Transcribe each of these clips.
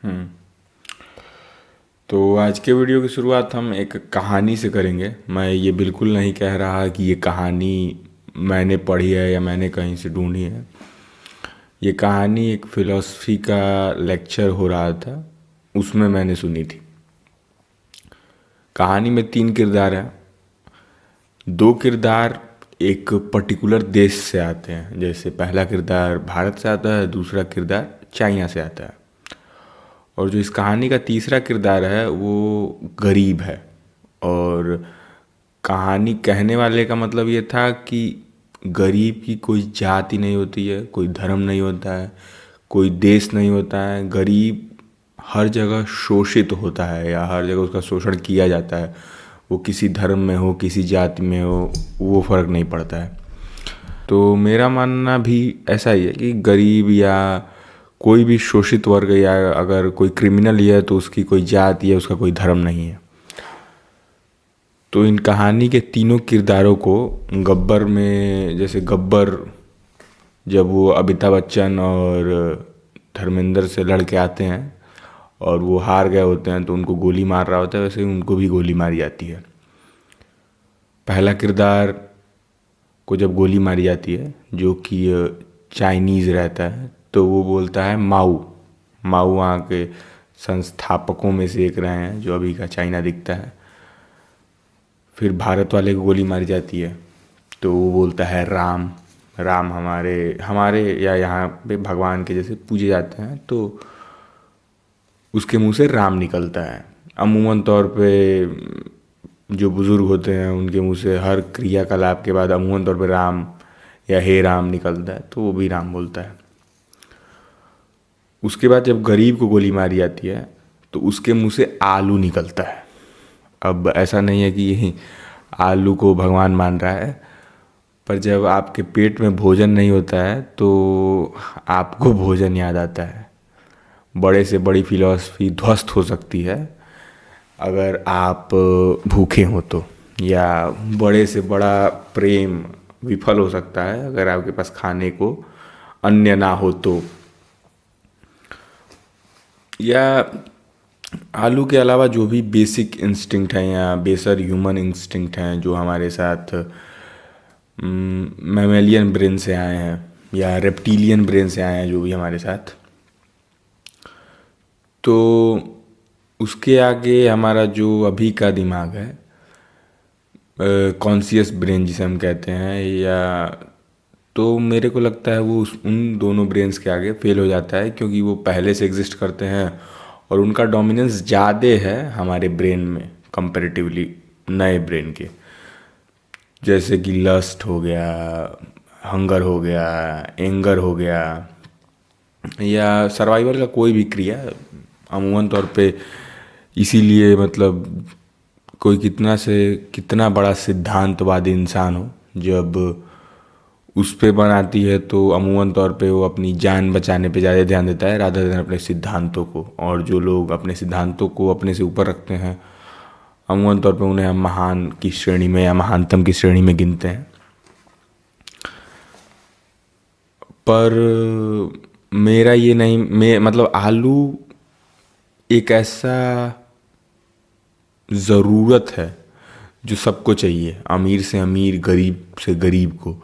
हम्म। तो आज के वीडियो की शुरुआत हम एक कहानी से करेंगे। मैं ये बिल्कुल नहीं कह रहा कि ये कहानी मैंने पढ़ी है या मैंने कहीं से ढूंढी है। ये कहानी एक फ़िलॉसफी का लेक्चर हो रहा था, उसमें मैंने सुनी थी। कहानी में 3 किरदार हैं। 2 किरदार एक पर्टिकुलर देश से आते हैं, जैसे पहला किरदार भारत से आता है, दूसरा किरदार चाइना से आता है। और जो इस कहानी का तीसरा किरदार है वो गरीब है। और कहानी कहने वाले का मतलब ये था कि गरीब की कोई जाति नहीं होती है, कोई धर्म नहीं होता है, कोई देश नहीं होता है। गरीब हर जगह शोषित होता है या हर जगह उसका शोषण किया जाता है। वो किसी धर्म में हो, किसी जाति में हो, वो फ़र्क नहीं पड़ता है। तो मेरा मानना भी ऐसा ही है कि गरीब या कोई भी शोषित वर्ग या अगर कोई क्रिमिनल ही है तो उसकी कोई जाति या उसका कोई धर्म नहीं है। तो इन कहानी के तीनों किरदारों को गब्बर में, जैसे गब्बर जब वो अमिताभ बच्चन और धर्मेंद्र से लड़ के आते हैं और वो हार गए होते हैं तो उनको गोली मार रहा होता है, वैसे ही उनको भी गोली मारी जाती है। पहला किरदार को जब गोली मारी जाती है, जो कि चाइनीज़ रहता है, तो वो बोलता है माऊ। माऊ वहाँ के संस्थापकों में से एक रहे हैं, जो अभी का चाइना दिखता है। फिर भारत वाले को गोली मारी जाती है तो वो बोलता है राम। राम हमारे हमारे या यहाँ पे भगवान के जैसे पूजे जाते हैं, तो उसके मुंह से राम निकलता है। अमूमन तौर पे जो बुज़ुर्ग होते हैं उनके मुंह से हर क्रियाकलाप के बाद अमूमन तौर पे राम या हे राम निकलता है, तो वो भी राम बोलता है। उसके बाद जब गरीब को गोली मारी जाती है तो उसके मुंह से आलू निकलता है। अब ऐसा नहीं है कि ये आलू को भगवान मान रहा है, पर जब आपके पेट में भोजन नहीं होता है तो आपको भोजन याद आता है। बड़े से बड़ी फिलॉसफी ध्वस्त हो सकती है अगर आप भूखे हो तो, या बड़े से बड़ा प्रेम विफल हो सकता है अगर आपके पास खाने को अन्न ना हो तो। या आलू के अलावा जो भी बेसिक इंस्टिंक्ट हैं या बेसर ह्यूमन इंस्टिंक्ट हैं जो हमारे साथ मैमेलियन ब्रेन से आए हैं या रेप्टिलियन ब्रेन से आए हैं, जो भी हमारे साथ, तो उसके आगे हमारा जो अभी का दिमाग है, कॉन्शियस ब्रेन जिसे हम कहते हैं, या तो मेरे को लगता है वो उन दोनों ब्रेन्स के आगे फेल हो जाता है, क्योंकि वो पहले से एग्जिस्ट करते हैं और उनका डोमिनेंस ज़्यादा है हमारे ब्रेन में कंपैरेटिवली नए ब्रेन के। जैसे कि लस्ट हो गया, हंगर हो गया, एंगर हो गया, या सर्वाइवल का कोई भी क्रिया अमूमन तौर पे। इसीलिए मतलब कोई कितना से कितना बड़ा सिद्धांतवादी इंसान हो, जब उस पे बनाती है तो अमूमन तौर पे वो अपनी जान बचाने पे ज़्यादा ध्यान देता है रादर देन अपने सिद्धांतों को। और जो लोग अपने सिद्धांतों को अपने से ऊपर रखते हैं, अमूमन तौर पे उन्हें हम महान की श्रेणी में या महानतम की श्रेणी में गिनते हैं। पर मेरा ये नहीं, मैं मतलब आलू एक ऐसा ज़रूरत है जो सबको चाहिए, अमीर से अमीर, गरीब से गरीब को।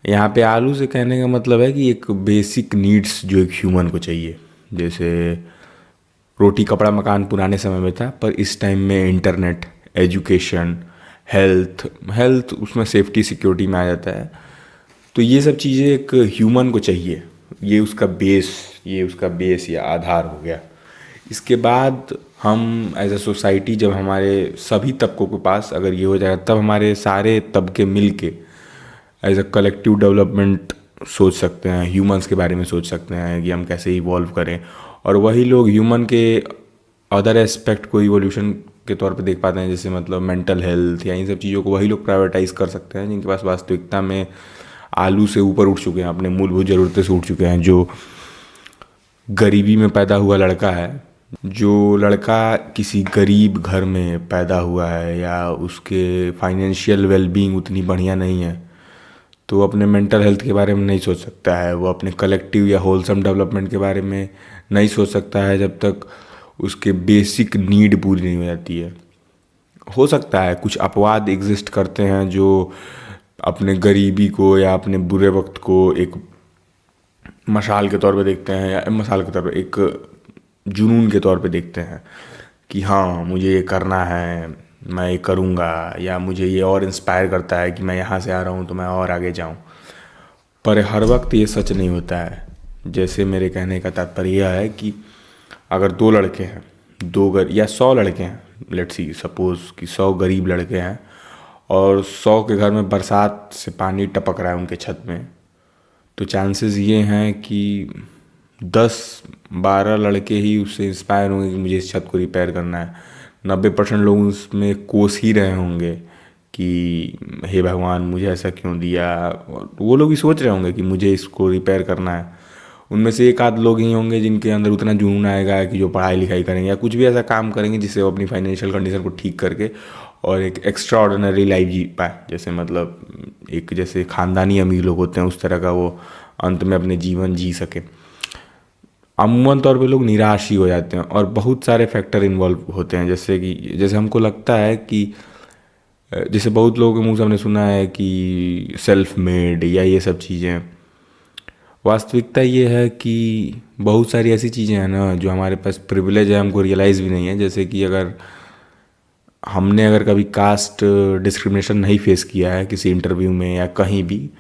यहाँ पे आलू से कहने का मतलब है कि एक बेसिक नीड्स जो एक ह्यूमन को चाहिए। जैसे रोटी कपड़ा मकान पुराने समय में था, पर इस टाइम में इंटरनेट, एजुकेशन, हेल्थ हेल्थ उसमें सेफ्टी सिक्योरिटी में आ जाता है। तो ये सब चीज़ें एक ह्यूमन को चाहिए। ये उसका बेस या आधार हो गया। इसके बाद हम एज अ सोसाइटी, जब हमारे सभी तबकों के पास अगर ये हो जाएगा, तब हमारे सारे तबके मिल के एज अ कलेक्टिव डेवलपमेंट सोच सकते हैं, ह्यूमंस के बारे में सोच सकते हैं कि हम कैसे इवॉल्व करें। और वही लोग ह्यूमन के अदर एस्पेक्ट को इवोल्यूशन के तौर पे देख पाते हैं, जैसे मतलब मेंटल हेल्थ या इन सब चीज़ों को वही लोग प्राइवेटाइज कर सकते हैं जिनके पास वास्तविकता में आलू से ऊपर उठ चुके हैं, अपने मूलभूत ज़रूरतें से उठ चुके हैं। जो गरीबी में पैदा हुआ लड़का है, जो लड़का किसी गरीब घर में पैदा हुआ है या उसके फाइनेंशियल वेलबींग उतनी बढ़िया नहीं है, तो वो अपने मेंटल हेल्थ के बारे में नहीं सोच सकता है, वो अपने कलेक्टिव या होलसम डेवलपमेंट के बारे में नहीं सोच सकता है जब तक उसके बेसिक नीड पूरी नहीं हो जाती है। हो सकता है कुछ अपवाद एग्जिस्ट करते हैं जो अपने गरीबी को या अपने बुरे वक्त को एक मशाल के तौर पे देखते हैं, या मशाल के तौर पे एक जुनून के तौर पे देखते हैं कि हाँ मुझे ये करना है, मैं ये करूँगा, या मुझे ये और इंस्पायर करता है कि मैं यहाँ से आ रहा हूँ तो मैं और आगे जाऊँ। पर हर वक्त ये सच नहीं होता है। जैसे मेरे कहने का तात्पर्य यह है कि अगर 2 लड़के हैं, या 100 लड़के हैं, लेट्स सी सपोज कि 100 गरीब लड़के हैं और 100 के घर में बरसात से पानी टपक रहा है उनके छत में, तो चांसेस ये हैं कि 10-12 लड़के ही उससे इंस्पायर होंगे कि मुझे इस छत को रिपेयर करना है। 90% लोग उसमें कोस ही रहे होंगे कि हे भगवान मुझे ऐसा क्यों दिया, और वो लोग भी सोच रहे होंगे कि मुझे इसको रिपेयर करना है। उनमें से एक आध लोग ही होंगे जिनके अंदर उतना जुनून आएगा कि जो पढ़ाई लिखाई करेंगे या कुछ भी ऐसा काम करेंगे जिससे वो अपनी फाइनेंशियल कंडीशन को ठीक करके और एक एक्स्ट्रा ऑर्डिनरी लाइफ जी पाए। जैसे मतलब एक जैसे ख़ानदानी अमीर लोग होते हैं उस तरह का वो अंत में अपने जीवन जी सके। अमूमन तौर पे लोग निराश ही हो जाते हैं और बहुत सारे फैक्टर इन्वॉल्व होते हैं। जैसे हमको लगता है कि जैसे बहुत लोगों के मुंह से हमने सुना है कि सेल्फ मेड या ये सब चीज़ें। वास्तविकता ये है कि बहुत सारी ऐसी चीज़ें हैं ना जो हमारे पास प्रिविलेज है, हमको रियलाइज़ भी नहीं है। जैसे कि अगर कभी कास्ट डिस्क्रिमिनेशन नहीं फेस किया है किसी इंटरव्यू में या कहीं भी,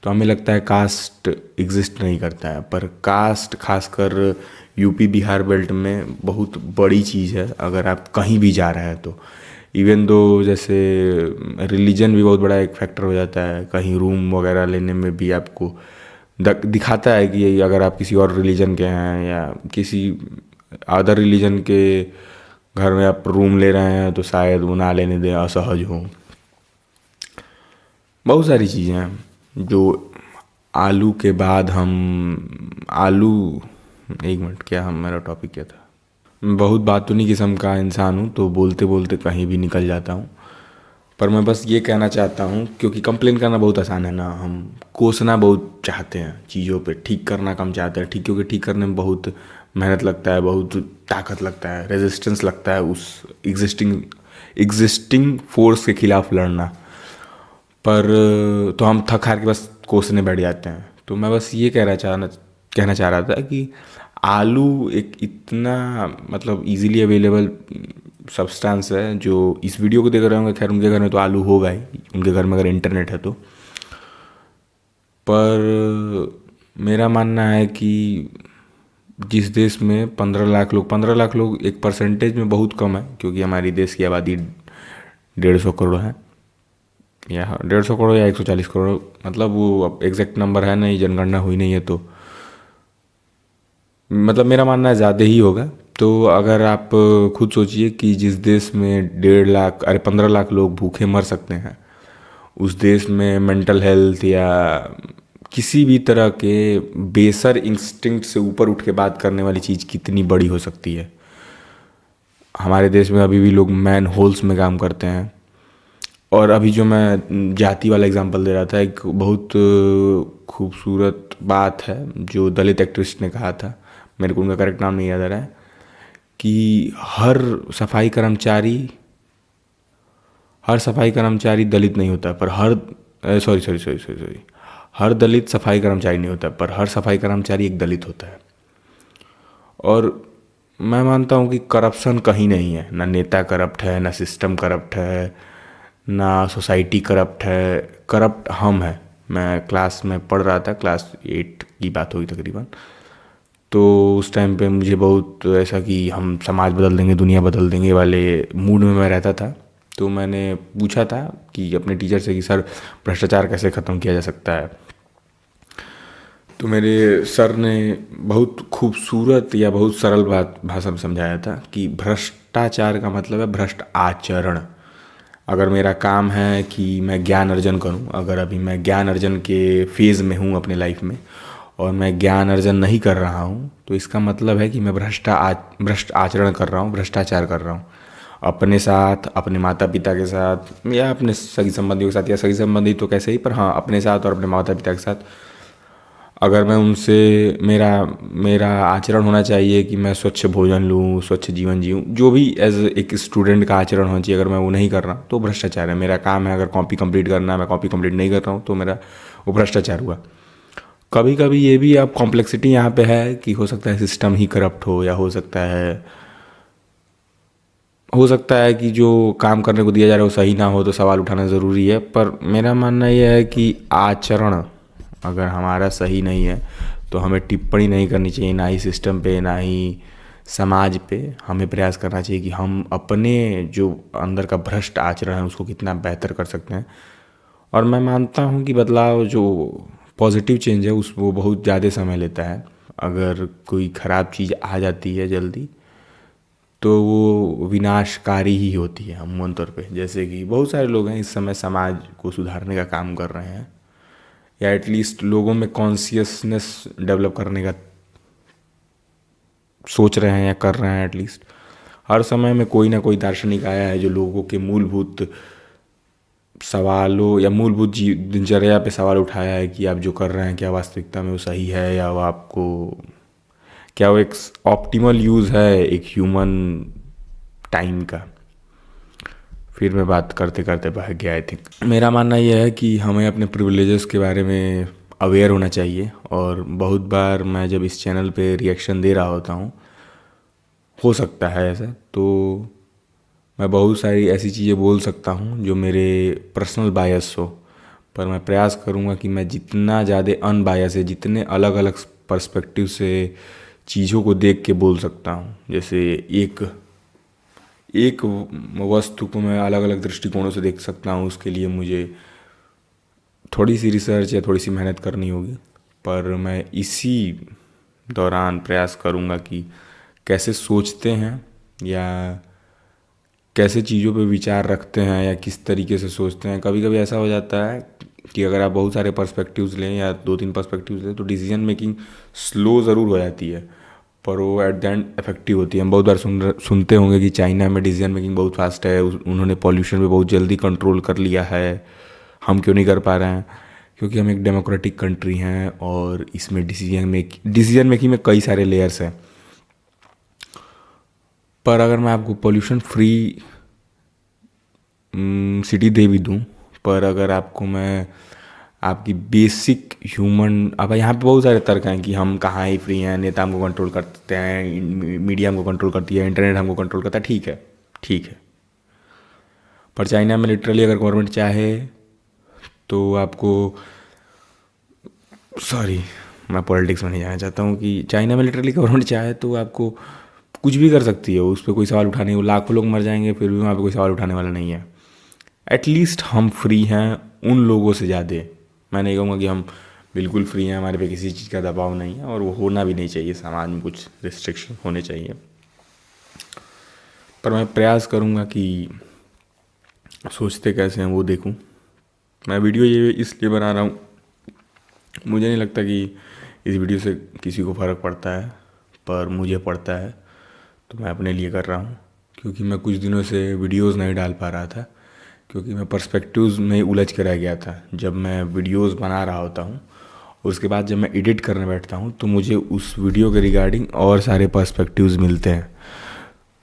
तो हमें लगता है कास्ट एग्जिस्ट नहीं करता है। पर कास्ट खासकर यूपी बिहार बेल्ट में बहुत बड़ी चीज़ है अगर आप कहीं भी जा रहे हैं तो। इवन दो जैसे रिलीजन भी बहुत बड़ा एक फैक्टर हो जाता है, कहीं रूम वगैरह लेने में भी आपको दिखाता है कि अगर आप किसी और रिलीजन के हैं या किसी अदर रिलीजन के घर में आप रूम ले रहे हैं तो शायद वो ना लेने दें, असहज हो। बहुत सारी चीज़ें हैं जो आलू के बाद एक मिनट, क्या मेरा टॉपिक क्या था? मैं बहुत बातूनी किस्म का इंसान हूँ तो बोलते बोलते कहीं भी निकल जाता हूँ। पर मैं बस ये कहना चाहता हूँ, क्योंकि कंप्लेन करना बहुत आसान है ना, हम कोसना बहुत चाहते हैं चीज़ों पे, ठीक करना कम चाहते हैं। ठीक, क्योंकि ठीक करने में बहुत मेहनत लगता है, बहुत ताकत लगता है, रेजिस्टेंस लगता है उस एग्जिस्टिंग फोर्स के खिलाफ लड़ना। पर तो हम थक हार के बस कोसने बैठ जाते हैं। तो मैं बस ये कहना चाह रहा था कि आलू एक इतना मतलब इजीली अवेलेबल सब्सटेंस है जो इस वीडियो को देख रहे होंगे, खैर उनके घर में तो आलू होगा ही, उनके घर में अगर इंटरनेट है तो। पर मेरा मानना है कि जिस देश में 15 लाख लोग एक परसेंटेज में बहुत कम है, क्योंकि हमारी देश की आबादी 150 करोड़ है, या 150 करोड़ या 140 करोड़, मतलब वो अब एग्जैक्ट नंबर है नहीं, जनगणना हुई नहीं है, तो मतलब मेरा मानना है ज़्यादा ही होगा। तो अगर आप खुद सोचिए कि जिस देश में 15 लाख लोग भूखे मर सकते हैं, उस देश में मेंटल हेल्थ या किसी भी तरह के बेसर इंस्टिंक्ट से ऊपर उठ के बात करने वाली चीज़ कितनी बड़ी हो सकती है। हमारे देश में अभी भी लोग मैन होल्स में काम करते हैं। और अभी जो मैं जाति वाला एग्जांपल दे रहा था, एक बहुत खूबसूरत बात है जो दलित एक्टिविस्ट ने कहा था, मेरे को उनका करेक्ट नाम नहीं याद आ रहा है, कि हर सफाई कर्मचारी दलित नहीं होता, पर हर दलित सफाई कर्मचारी नहीं होता, पर हर सफाई कर्मचारी एक दलित होता है। और मैं मानता हूँ कि करप्शन कहीं नहीं है, ना नेता करप्ट है, ना सिस्टम करप्ट है, ना सोसाइटी करप्ट है, करप्ट हम हैं। मैं क्लास में पढ़ रहा था, क्लास 8 की बात होगी तकरीबन, तो उस टाइम पे मुझे बहुत ऐसा कि हम समाज बदल देंगे, दुनिया बदल देंगे वाले मूड में मैं रहता था। तो मैंने पूछा था कि अपने टीचर से कि सर भ्रष्टाचार कैसे ख़त्म किया जा सकता है। तो मेरे सर ने बहुत खूबसूरत या बहुत सरल भाषा में समझाया था कि भ्रष्टाचार का मतलब है भ्रष्ट आचरण। अगर मेरा काम है कि मैं ज्ञान अर्जन करूं, अगर अभी मैं ज्ञान अर्जन के फेज़ में हूं अपने लाइफ में और मैं ज्ञान अर्जन नहीं कर रहा हूं, तो इसका मतलब है कि मैं भ्रष्ट आचरण कर रहा हूं, भ्रष्टाचार कर रहा हूं। अपने साथ, अपने माता पिता के साथ, या अपने सगी संबंधियों के साथ, या सगी संबंधी तो कैसे ही, पर हाँ अपने साथ और अपने माता पिता के साथ अगर मैं उनसे, मेरा मेरा आचरण होना चाहिए कि मैं स्वच्छ भोजन लूँ, स्वच्छ जीवन जीऊँ, जो भी एज एक स्टूडेंट का आचरण होना चाहिए, अगर मैं वो नहीं कर रहा तो भ्रष्टाचार है। मेरा काम है अगर कॉपी कंप्लीट करना है, मैं कॉपी कंप्लीट नहीं कर रहा हूँ तो मेरा वो भ्रष्टाचार हुआ। कभी कभी ये भी अब कॉम्प्लेक्सिटी यहाँ पे है कि हो सकता है सिस्टम ही करप्ट हो, या हो सकता है कि जो काम करने को दिया जा रहा है वो सही ना हो, तो सवाल उठाना ज़रूरी है। पर मेरा मानना यह है कि आचरण अगर हमारा सही नहीं है तो हमें टिप्पणी नहीं करनी चाहिए, ना ही सिस्टम पे, ना ही समाज पे। हमें प्रयास करना चाहिए कि हम अपने जो अंदर का भ्रष्ट आचरण है उसको कितना बेहतर कर सकते हैं। और मैं मानता हूँ कि बदलाव जो पॉजिटिव चेंज है उस वो बहुत ज़्यादा समय लेता है। अगर कोई ख़राब चीज़ आ जाती है जल्दी तो वो विनाशकारी ही होती है अमूमन तौर पे। जैसे कि बहुत सारे लोग हैं इस समय समाज को सुधारने का काम कर रहे हैं, या एटलीस्ट लोगों में कॉन्शियसनेस डेवलप करने का सोच रहे हैं या कर रहे हैं। एटलीस्ट हर समय में कोई ना कोई दार्शनिक आया है जो लोगों के मूलभूत सवालों या मूलभूत दिनचर्या पे सवाल उठाया है कि आप जो कर रहे हैं क्या वास्तविकता में वो सही है, या वो आपको, क्या वो एक ऑप्टिमल यूज़ है एक ह्यूमन टाइम का। फिर मैं बात करते करते बह गया। आई थिंक मेरा मानना यह है कि हमें अपने प्रिविलेजेस के बारे में अवेयर होना चाहिए। और बहुत बार मैं जब इस चैनल पे रिएक्शन दे रहा होता हूँ, हो सकता है ऐसा, तो मैं बहुत सारी ऐसी चीज़ें बोल सकता हूँ जो मेरे पर्सनल बायस हो। पर मैं प्रयास करूँगा कि मैं जितना ज़्यादा अनबायस है, जितने अलग अलग पर्सपेक्टिव से चीज़ों को देख के बोल सकता हूँ। जैसे एक एक वस्तु को मैं अलग अलग दृष्टिकोणों से देख सकता हूँ, उसके लिए मुझे थोड़ी सी रिसर्च या थोड़ी सी मेहनत करनी होगी। पर मैं इसी दौरान प्रयास करूँगा कि कैसे सोचते हैं, या कैसे चीज़ों पे विचार रखते हैं, या किस तरीके से सोचते हैं। कभी कभी ऐसा हो जाता है कि अगर आप बहुत सारे पर्सपेक्टिव्स लें या 2-3 पर्सपेक्टिव्स लें तो डिसीजन मेकिंग स्लो ज़रूर हो जाती है, पर वो एट द एंड इफेक्टिव होती है। हम बहुत बार सुनते होंगे कि चाइना में डिसीजन मेकिंग बहुत फास्ट है, उन्होंने पॉल्यूशन पे बहुत जल्दी कंट्रोल कर लिया है, हम क्यों नहीं कर पा रहे हैं? क्योंकि हम एक डेमोक्रेटिक कंट्री हैं और इसमें डिसीजन मेकिंग में कई सारे लेयर्स हैं। पर अगर मैं आपको पॉल्यूशन फ्री सिटी दे भी दूँ, पर अगर आपको मैं आपकी बेसिक ह्यूमन, अब यहाँ पे बहुत सारे तर्क हैं कि हम कहाँ ही फ्री हैं, नेता हमको कंट्रोल करते हैं, मीडिया हमको कंट्रोल करती है, इंटरनेट हमको कंट्रोल करता है। ठीक है, ठीक है। पर चाइना में लिटरली अगर गवर्नमेंट चाहे तो आपको, सॉरी मैं पॉलिटिक्स में नहीं जाना चाहता हूँ, कि चाइना में लिटरली गवर्नमेंट चाहे तो आपको कुछ भी कर सकती है, उस पर कोई सवाल उठाने, लाखों लोग मर जाएंगे फिर भी वहाँ पे कोई सवाल उठाने वाला नहीं है। एटलीस्ट हम फ्री हैं उन लोगों से ज़्यादा। मैं नहीं कहूँगा कि हम बिल्कुल फ्री हैं, हमारे पे किसी चीज़ का दबाव नहीं है, और वो होना भी नहीं चाहिए। समाज में कुछ रिस्ट्रिक्शन होने चाहिए। पर मैं प्रयास करूँगा कि सोचते कैसे हैं वो देखूँ। मैं वीडियो ये इसलिए बना रहा हूँ, मुझे नहीं लगता कि इस वीडियो से किसी को फ़र्क पड़ता है, पर मुझे पड़ता है तो मैं अपने लिए कर रहा हूँ। क्योंकि मैं कुछ दिनों से वीडियोस नहीं डाल पा रहा था, क्योंकि मैं पर्सपेक्टिव्स में उलझ के रह गया था। जब मैं वीडियोस बना रहा होता हूँ, उसके बाद जब मैं एडिट करने बैठता हूँ तो मुझे उस वीडियो के रिगार्डिंग और सारे पर्सपेक्टिव्स मिलते हैं,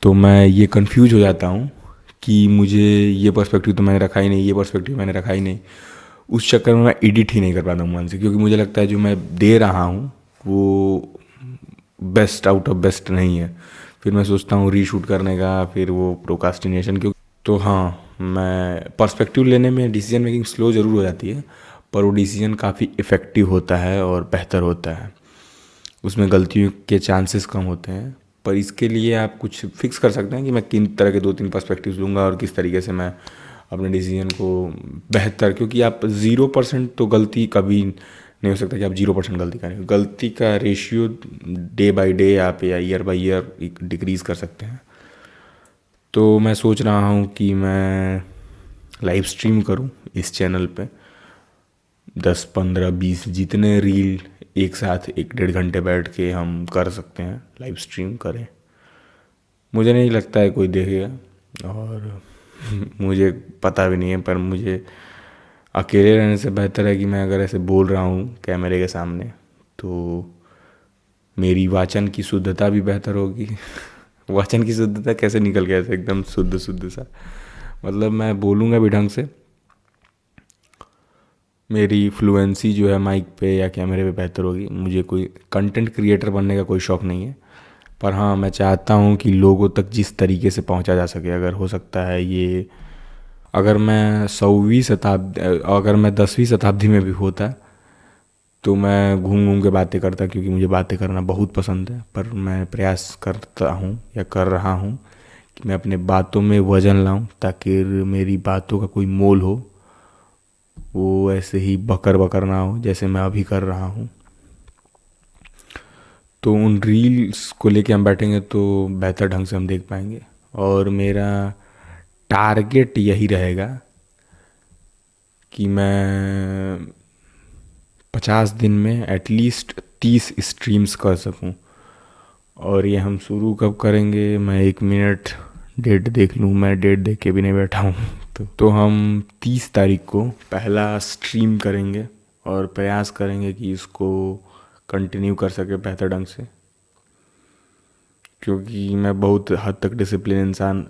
तो मैं ये कंफ्यूज हो जाता हूँ कि मुझे ये पर्सपेक्टिव तो मैंने रखा ही नहीं, ये पर्सपेक्टिव मैंने रखा ही नहीं। उस चक्कर में मैं एडिट ही नहीं कर पाता हूँ मन से, क्योंकि मुझे लगता है जो मैं दे रहा हूँ वो बेस्ट आउट ऑफ बेस्ट नहीं है। फिर मैं सोचता हूँ रीशूट करने का, फिर वो प्रोकास्टिनेशन। क्यों तो हाँ, मैं पर्सपेक्टिव लेने में डिसीजन मेकिंग स्लो ज़रूर हो जाती है, पर वो डिसीजन काफ़ी इफ़ेक्टिव होता है और बेहतर होता है। उसमें गलतियों के चांसेस कम होते हैं। पर इसके लिए आप कुछ फिक्स कर सकते हैं कि मैं किन तरह के 2-3 पर्सपेक्टिव्स लूँगा और किस तरीके से मैं अपने डिसीजन को बेहतर, क्योंकि आप 0% तो गलती कभी नहीं हो सकता कि आप 0% गलती करें। गलती का रेशियो डे बाय डे आप या ईयर बाय ईयर डिक्रीज़ कर सकते हैं। तो मैं सोच रहा हूँ कि मैं लाइव स्ट्रीम करूँ इस चैनल पे 10, 15, 20 जितने रील एक साथ 1-1.5 घंटे बैठ के हम कर सकते हैं, लाइव स्ट्रीम करें। मुझे नहीं लगता है कोई देखेगा, और मुझे पता भी नहीं है, पर मुझे अकेले रहने से बेहतर है कि मैं अगर ऐसे बोल रहा हूँ कैमरे के सामने तो मेरी वाचन की शुद्धता भी बेहतर होगी। वाचन की शुद्धता कैसे निकल गया ऐसे एकदम शुद्ध शुद्ध सा, मतलब मैं बोलूँगा भी ढंग से, मेरी फ्लुएंसी जो है माइक पे या कैमरे पे बेहतर होगी। मुझे कोई कंटेंट क्रिएटर बनने का कोई शौक़ नहीं है, पर हाँ मैं चाहता हूँ कि लोगों तक जिस तरीके से पहुँचा जा सके, अगर हो सकता है ये, अगर मैं 100वीं शताब्दी, अगर मैं 10वीं शताब्दी में भी होता तो मैं घूम घूम के बातें करता, क्योंकि मुझे बातें करना बहुत पसंद है। पर मैं प्रयास करता हूँ या कर रहा हूँ कि मैं अपने बातों में वजन लाऊं, ताकि मेरी बातों का कोई मोल हो, वो ऐसे ही बकर बकर ना हो जैसे मैं अभी कर रहा हूँ। तो उन रील्स को लेके हम बैठेंगे तो बेहतर ढंग से हम देख पाएंगे। और मेरा टारगेट यही रहेगा कि मैं 50 दिन में एटलीस्ट 30 स्ट्रीम्स कर सकूं। और ये हम शुरू कब करेंगे, मैं 1 मिनट डेट देख लूँ, मैं डेट देख के भी नहीं बैठा हूँ। तो हम 30 तारीख को पहला स्ट्रीम करेंगे और प्रयास करेंगे कि इसको कंटिन्यू कर सके बेहतर ढंग से, क्योंकि मैं बहुत हद तक डिसिप्लिन इंसान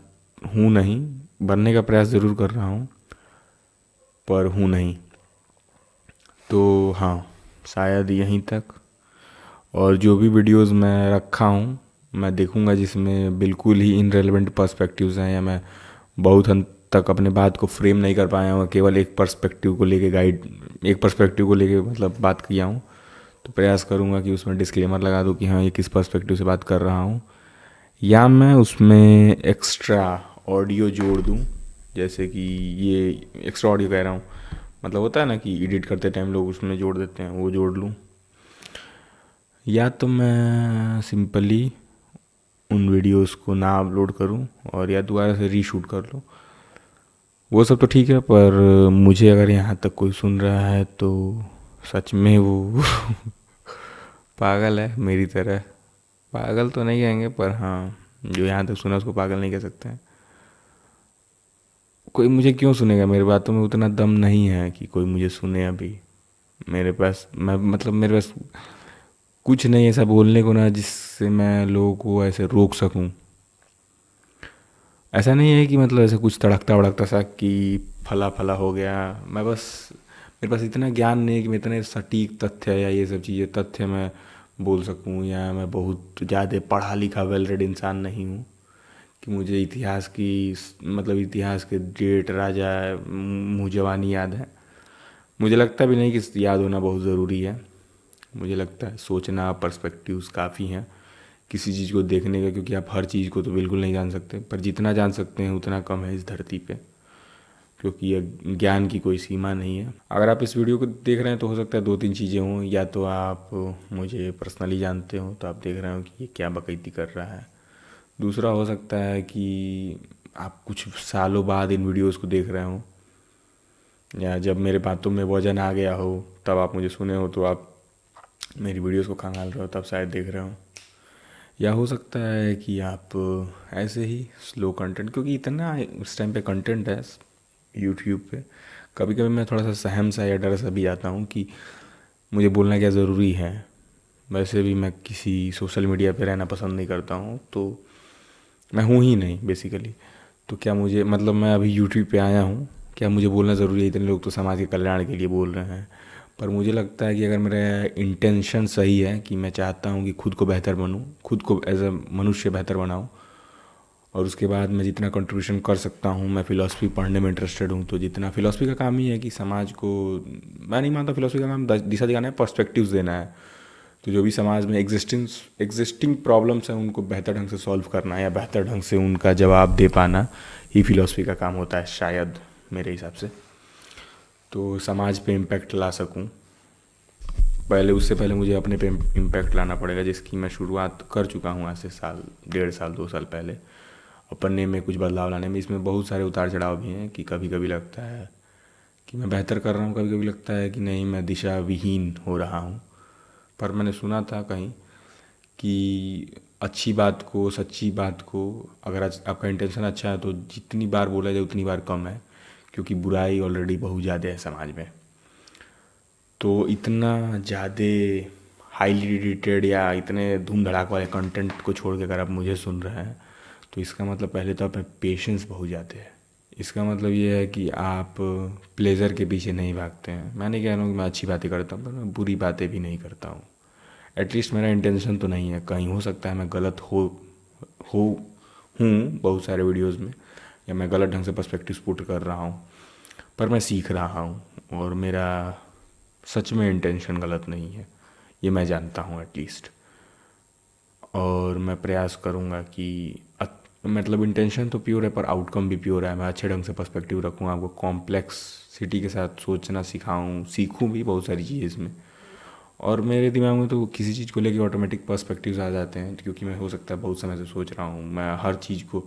हूँ नहीं, बनने का प्रयास ज़रूर कर रहा हूँ पर हूँ नहीं। तो हाँ, शायद यहीं तक। और जो भी वीडियोस मैं रखा हूँ मैं देखूँगा जिसमें बिल्कुल ही इनरेलेवेंट पर्सपेक्टिव्स हैं, या मैं बहुत हद तक अपने बात को फ्रेम नहीं कर पाया हूँ, केवल एक पर्सपेक्टिव को लेके एक पर्सपेक्टिव को लेके मतलब बात किया हूँ, तो प्रयास करूँगा कि उसमें डिस्क्लेमर लगा दूँ कि हाँ ये किस पर्सपेक्टिव से बात कर रहा हूँ, या मैं उसमें एक्स्ट्रा ऑडियो जोड़ दूँ। जैसे कि ये एक्स्ट्रा ऑडियो कह रहा हूँ, मतलब होता है ना कि एडिट करते टाइम लोग उसमें जोड़ देते हैं, वो जोड़ लूँ। या तो मैं सिंपली उन वीडियोस को ना अपलोड करूं और या दोबारा से रीशूट कर लूं, वो सब तो ठीक है। पर मुझे अगर यहाँ तक कोई सुन रहा है तो सच में वो पागल है मेरी तरह। पागल तो नहीं कहेंगे, पर हाँ जो यहाँ तक सुना उसको पागल नहीं कह सकते हैं। कोई मुझे क्यों सुनेगा, मेरी बातों में उतना दम नहीं है कि कोई मुझे सुने अभी। मेरे पास मेरे पास कुछ नहीं ऐसा बोलने को ना जिससे मैं लोगों को ऐसे रोक सकूं। ऐसा नहीं है कि मतलब ऐसे कुछ तड़कता भड़कता सा कि फला फला हो गया। मैं बस, मेरे पास इतना ज्ञान नहीं है कि मैं इतने सटीक तथ्य या ये सब चीज़ें तथ्य मैं बोल सकूं, या मैं बहुत ज़्यादा पढ़ा लिखा वेल रेड इंसान नहीं हूँ कि मुझे इतिहास की, मतलब इतिहास के डेट राजा मुँह जवानी याद है। मुझे लगता भी नहीं कि याद होना बहुत ज़रूरी है। मुझे लगता है सोचना, पर्सपेक्टिव्स काफ़ी हैं किसी चीज़ को देखने का, क्योंकि आप हर चीज़ को तो बिल्कुल नहीं जान सकते, पर जितना जान सकते हैं उतना कम है इस धरती पे, क्योंकि ये ज्ञान की कोई सीमा नहीं है। अगर आप इस वीडियो को देख रहे हैं तो हो सकता है 2-3 चीज़ें हों, या तो आप मुझे पर्सनली जानते हो तो आप देख रहे हो कि ये क्या बकैती कर रहा है। दूसरा हो सकता है कि आप कुछ सालों बाद इन वीडियोज़ को देख रहे हो, या जब मेरे बातों में वजन आ गया हो तब आप मुझे सुने हो, तो आप मेरी वीडियोज़ को खंगाल रहे हो तब शायद देख रहे हो। या हो सकता है कि आप ऐसे ही स्लो कंटेंट, क्योंकि इतना उस टाइम पे कंटेंट है यूट्यूब पे, कभी कभी मैं थोड़ा सा सहम सा या डर सा भी जाता हूँ कि मुझे बोलना क्या ज़रूरी है। वैसे भी मैं किसी सोशल मीडिया पे रहना पसंद नहीं करता हूँ, तो मैं हूँ ही नहीं बेसिकली। तो क्या मुझे, मतलब मैं अभी यूट्यूब पे आया हूँ, क्या मुझे बोलना ज़रूरी है? इतने लोग तो समाज के कल्याण के लिए बोल रहे हैं। पर मुझे लगता है कि अगर मेरा इंटेंशन सही है कि मैं चाहता हूँ कि खुद को बेहतर बनूँ, खुद को एज अ मनुष्य बेहतर बनाऊँ, और उसके बाद मैं जितना कंट्रीब्यूशन कर सकता हूँ, मैं फ़िलासफ़ी पढ़ने में इंटरेस्टेड हूँ, तो जितना फ़िलासफ़ी का काम ही है कि समाज को, मैं नहीं मानता फ़िलासफ़ी का काम दिशा दिखाना है, पर्सपेक्टिव्स देना है। तो जो भी समाज में एग्जिस्टिंग प्रॉब्लम्स हैं उनको बेहतर ढंग से सॉल्व करना या बेहतर ढंग से उनका जवाब दे पाना ही फ़िलासफ़ी का काम होता है शायद, मेरे हिसाब से। तो समाज पे इम्पैक्ट ला सकूं, पहले उससे पहले मुझे अपने पे इम्पैक्ट लाना पड़ेगा, जिसकी मैं शुरुआत कर चुका हूँ आज से साल, 1.5 साल 2 साल पहले, अपने में कुछ बदलाव लाने में। इसमें बहुत सारे उतार चढ़ाव भी हैं कि कभी कभी लगता है कि मैं बेहतर कर रहा हूँ, कभी कभी लगता है कि नहीं मैं दिशा विहीन हो रहा हूँ। पर मैंने सुना था कहीं कि अच्छी बात को, सच्ची बात को, अगर आपका इंटेंशन अच्छा है तो जितनी बार बोला जाए उतनी बार कम है, क्योंकि बुराई ऑलरेडी बहुत ज़्यादा है समाज में। तो इतना ज़्यादा हाईली एडिटेड या इतने धूम धड़ाक वाले कंटेंट को छोड़ के अगर आप मुझे सुन रहे हैं तो इसका मतलब पहले तो आप में पेशेंस बहुत ज़्यादा है। इसका मतलब ये है कि आप प्लेजर के पीछे नहीं भागते हैं। मैं नहीं कह रहा हूँ कि मैं अच्छी बातें करता हूँ, पर मैं बुरी बातें भी नहीं करता हूँ। एटलीस्ट मेरा इंटेंशन तो नहीं है, कहीं हो सकता है मैं गलत हो हूँ बहुत सारे वीडियोस में, या मैं गलत ढंग से पर्सपेक्टिव पुट कर रहा हूँ, पर मैं सीख रहा हूँ और मेरा सच में इंटेंशन गलत नहीं है, ये मैं जानता हूँ एटलीस्ट। और मैं प्रयास करूँगा कि मतलब इंटेंशन तो प्योर है पर आउटकम भी प्योर है। मैं अच्छे ढंग से पर्सपेक्टिव रखूँ, आपको कॉम्प्लेक्सिटी के साथ सोचना सिखाऊँ, सीखूँ भी बहुत सारी चीज़ इसमें। और मेरे दिमाग में तो किसी चीज़ को लेके ऑटोमेटिक पर्सपेक्टिव्स आ जाते हैं, क्योंकि मैं हो सकता है बहुत समय से सोच रहा हूँ। मैं हर चीज़ को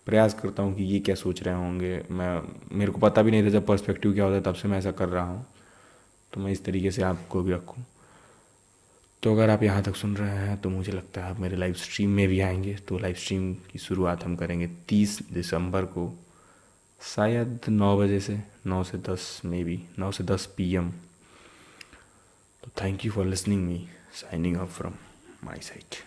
प्रयास करता हूँ कि ये क्या सोच रहे होंगे, मेरे को पता भी नहीं था जब पर्सपेक्टिव क्या होता है, तब से मैं ऐसा कर रहा हूँ। तो मैं इस तरीके से आपको भी रखूँ। तो अगर आप यहाँ तक सुन रहे हैं तो मुझे लगता है आप मेरे लाइव स्ट्रीम में भी आएंगे। तो लाइव स्ट्रीम की शुरुआत हम करेंगे 30 दिसंबर को, शायद 9 बजे से, 9 से 10, मे बी 9 से 10 PM। तो thank you for listening me, signing off from my side.